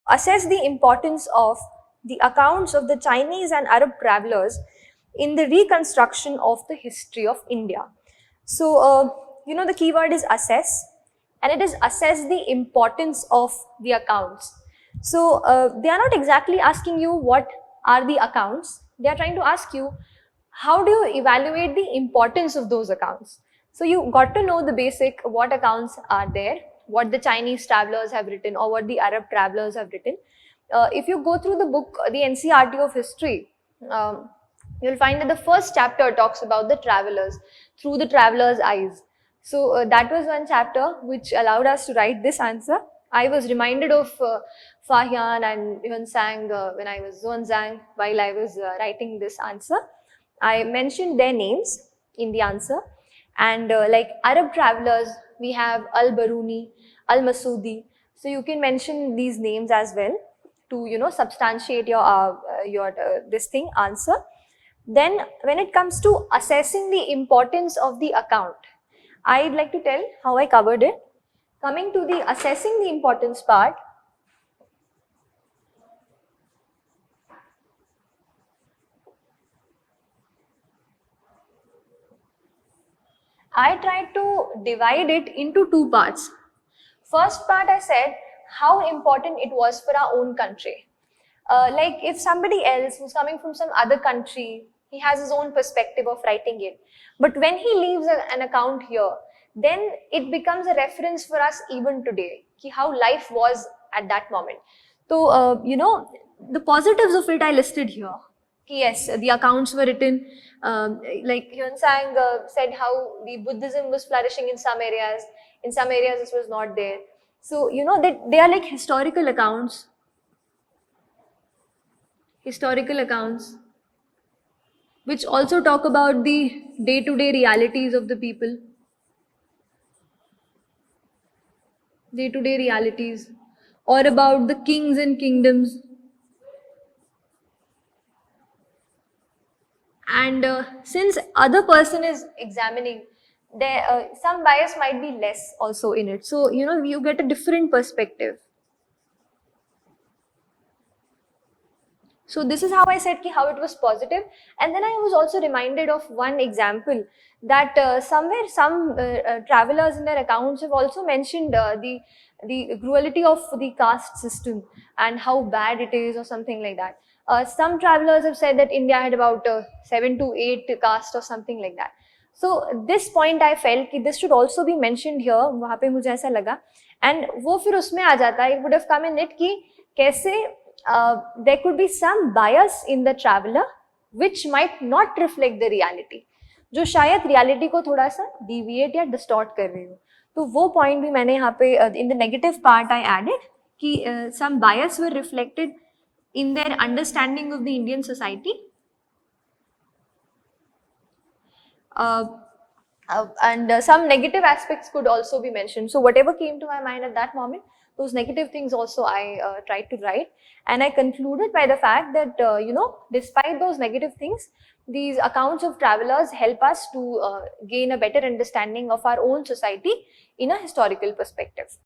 assess the importance of the accounts of the Chinese and Arab travelers in the reconstruction of the history of India. So, the keyword is assess, and it is assess the importance of the accounts. So, they are not exactly asking you what are the accounts. They are trying to ask you, how do you evaluate the importance of those accounts? So, you got to know the basic, what accounts are there, what the Chinese travelers have written or what the Arab travelers have written. If you go through the book, the NCERT of history, you'll find that the first chapter talks about the travelers, through the traveler's eyes. So that was one chapter which allowed us to write this answer. I was reminded of Fahian and Yuan-sang when I was Zhuangzang while I was writing this answer. I mentioned their names in the answer, and like Arab travelers, we have Al-Baruni, Al-Masudi. So you can mention these names as well to substantiate your this thing answer. Then when it comes to assessing the importance of the account, I'd like to tell how I covered it. Coming to the assessing the importance part, I tried to divide it into two parts. First part, I said how important it was for our own country. Like if somebody else who's coming from some other country, he has his own perspective of writing it. But when he leaves an account here, then it becomes a reference for us even today, how life was at that moment. So, the positives of it I listed here. Yes, the accounts were written, like Hyun-sang said how the Buddhism was flourishing in some areas this was not there. So, they are like historical accounts, which also talk about the day-to-day realities of the people, or about the kings and kingdoms. And since other person is examining, there some bias might be less also in it. So, you get a different perspective. So this is how I said how it was positive. And then I was also reminded of one example that somewhere some travelers in their accounts have also mentioned the cruelty of the caste system and how bad it is or something like that. Some travelers have said that India had about 7 to 8 caste or something like that. So this point I felt कि this should also be mentioned here. वहाँ पे मुझे ऐसा लगा, and वो फिर उसमें आ जाता है, it would have come in it कि कैसे there could be some bias in the traveler which might not reflect the reality, जो शायद reality को थोड़ा सा deviate या distort कर रही हो. तो वो point भी मैंने यहाँ पे in the negative part I added कि some bias were reflected in their understanding of the Indian society. And some negative aspects could also be mentioned. So whatever came to my mind at that moment, those negative things also I tried to write. And I concluded by the fact that, despite those negative things, these accounts of travelers help us to gain a better understanding of our own society in a historical perspective.